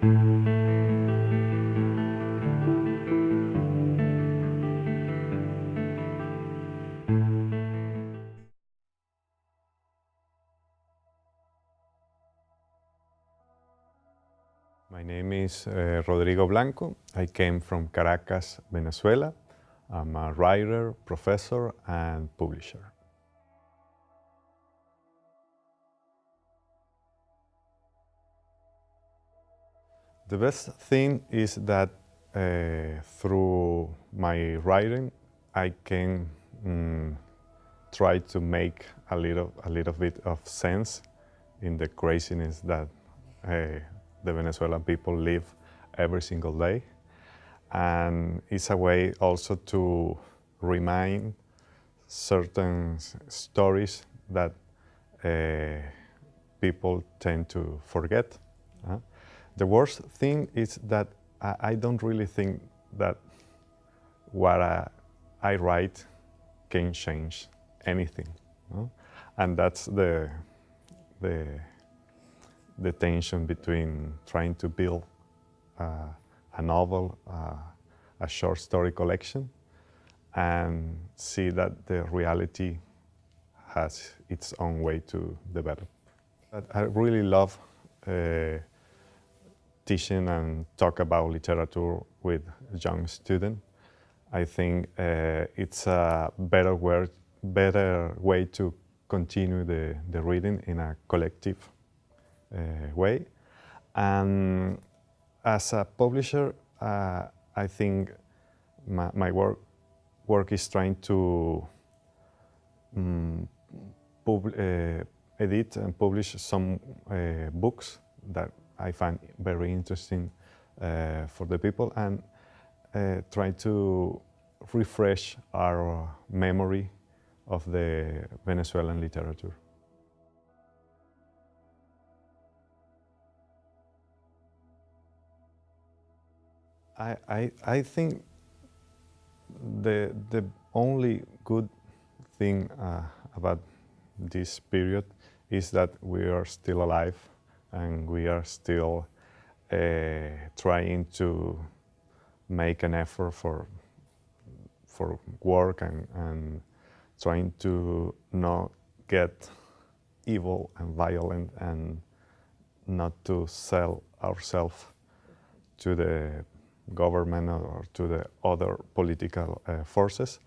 My name is Rodrigo Blanco. I came from Caracas, Venezuela. I'm a writer, professor, and publisher. The best thing is that through my writing, I can try to make a little bit of sense in the craziness that the Venezuelan people live every single day. And it's a way also to remind certain stories that people tend to forget. The worst thing is that I don't really think that what I write can change anything. And that's the tension between trying to build a novel, a short story collection, and see that the reality has its own way to develop. But I really love teaching and talk about literature with young students. I think it's a better way to continue the reading in a collective way. And as a publisher, I think my work is trying to edit and publish some books that I find very interesting for the people, and try to refresh our memory of the Venezuelan literature. I think the only good thing about this period is that we are still alive and we are still trying to make an effort for work and trying to not get evil and violent and not to sell ourselves to the government or to the other political forces.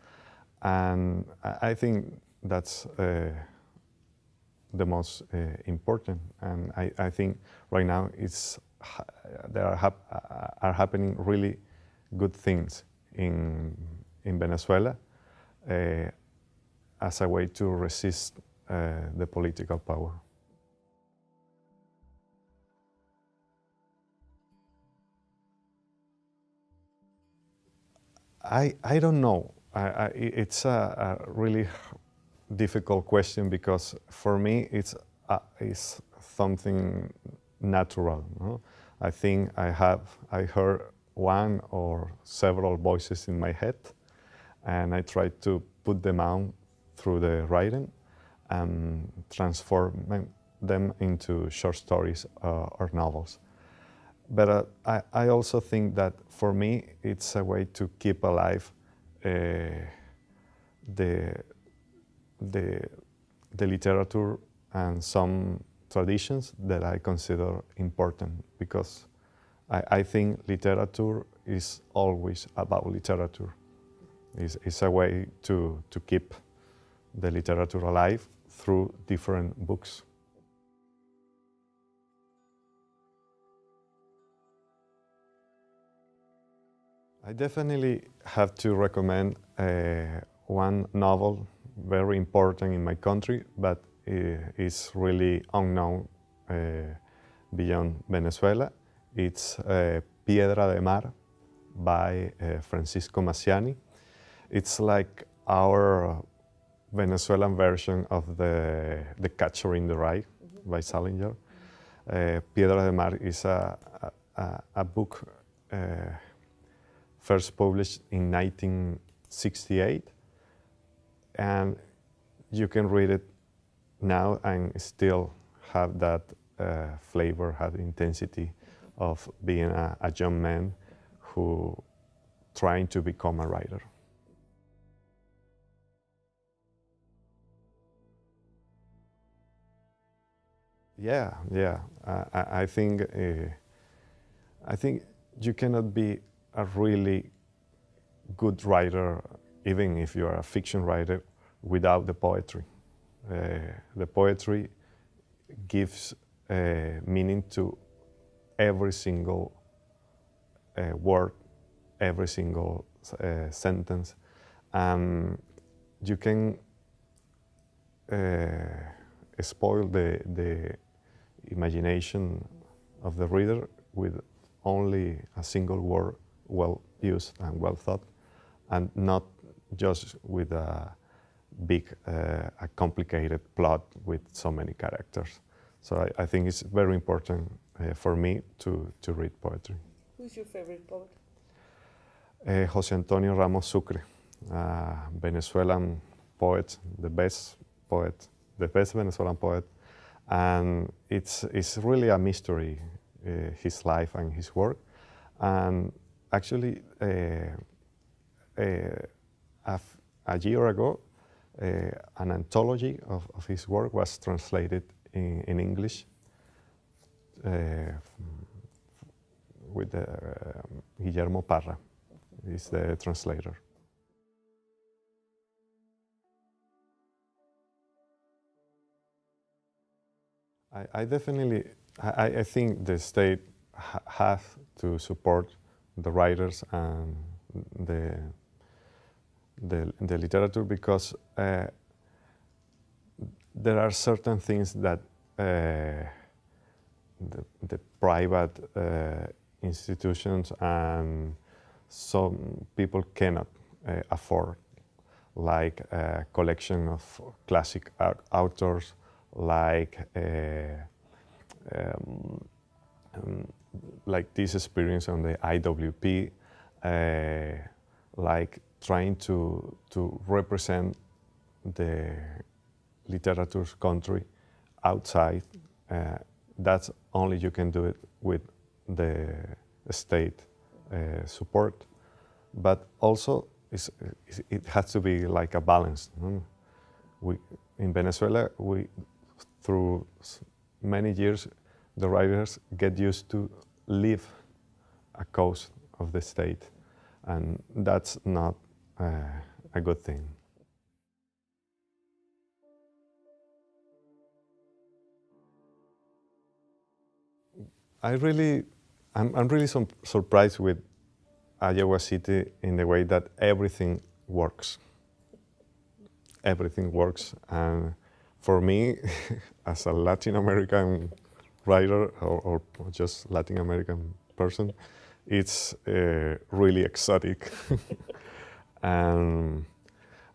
And I think that's the most important. And I think right now there are happening really good things in Venezuela as a way to resist the political power. I don't know. It's a really difficult question because for me it's something natural. No? I think I heard one or several voices in my head, and I try to put them out through the writing and transform them into short stories or novels. But I also think that for me it's a way to keep alive the literature and some traditions that I consider important, because I think literature is always about literature. It's a way to keep the literature alive through different books. I definitely have to recommend one novel very important in my country, but is really unknown beyond Venezuela. It's Piedra de Mar by Francisco Massiani. It's like our Venezuelan version of the Catcher in the Rye by Salinger. Piedra de Mar is a book first published in 1968, and you can read it now and still have that flavor, have intensity of being a young man who trying to become a writer. Yeah. I think you cannot be a really good writer, even if you are a fiction writer, without the poetry. The poetry gives meaning to every single word, every single sentence. You can spoil the imagination of the reader with only a single word, well used and well thought, and not just with a big, a complicated plot with so many characters. So I think it's very important for me to read poetry. Who's your favorite poet? José Antonio Ramos Sucre, Venezuelan poet, the best Venezuelan poet, and it's really a mystery, his life and his work. And actually, a year ago, an anthology of his work was translated in English with Guillermo Parra, is the translator. I definitely, I think the state has to support the writers and the literature, because there are certain things that the private institutions and some people cannot afford, like a collection of classic authors, like this experience on the IWP, like trying to represent the literature's country outside. That's only you can do it with the state support, but also it has to be like a balance. In Venezuela, through many years, the writers get used to leave a coast of the state, and that's not a good thing. I'm really surprised with Iowa City in the way that everything works. Everything works, and for me, as a Latin American writer or just Latin American person, it's really exotic. And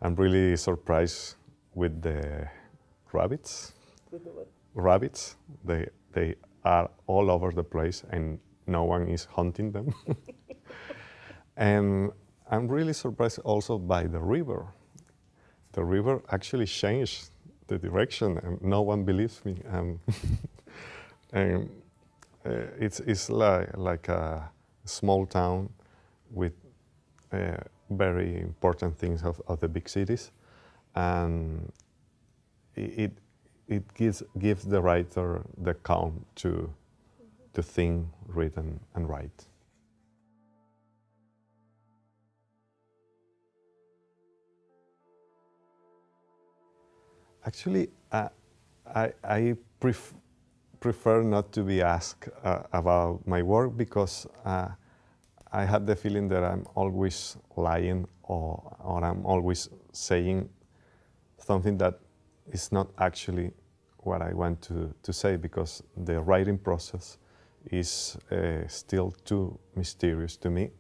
I'm really surprised with the rabbits. With the what? Rabbits, they are all over the place and no one is hunting them. And I'm really surprised also by the river. The river actually changed the direction and no one believes me. And it's like a small town with very important things of the big cities, and it gives the writer the calm to think, read, and write. Actually, I prefer not to be asked about my work, because I have the feeling that I'm always lying or I'm always saying something that is not actually what I want to say, because the writing process is still too mysterious to me.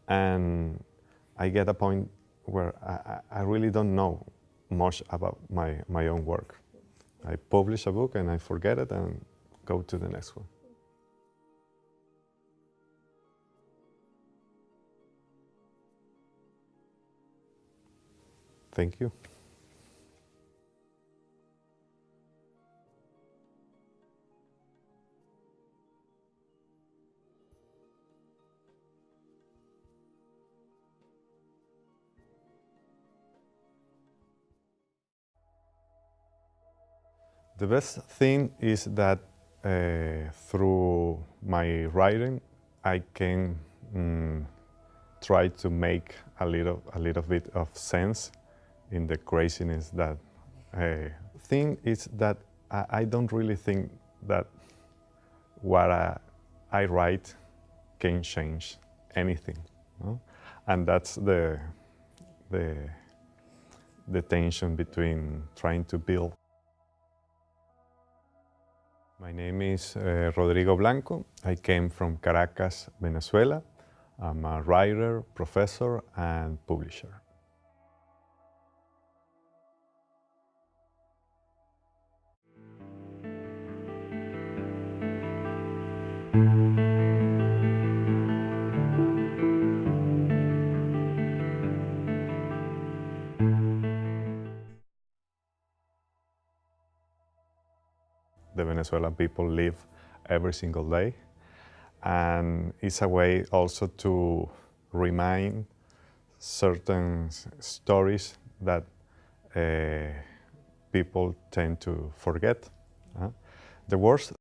And I get a point where I really don't know much about my own work. I publish a book and I forget it and go to the next one. Thank you. The best thing is that through my writing, I can try to make a little bit of sense in the craziness that thing is that I don't really think that what I write can change anything, no? And that's the tension between trying to build. My name is Rodrigo Blanco. I came from Caracas, Venezuela. I'm a writer, professor, and publisher. The Venezuelan people live every single day, and it's a way also to remind certain stories that people tend to forget. The worst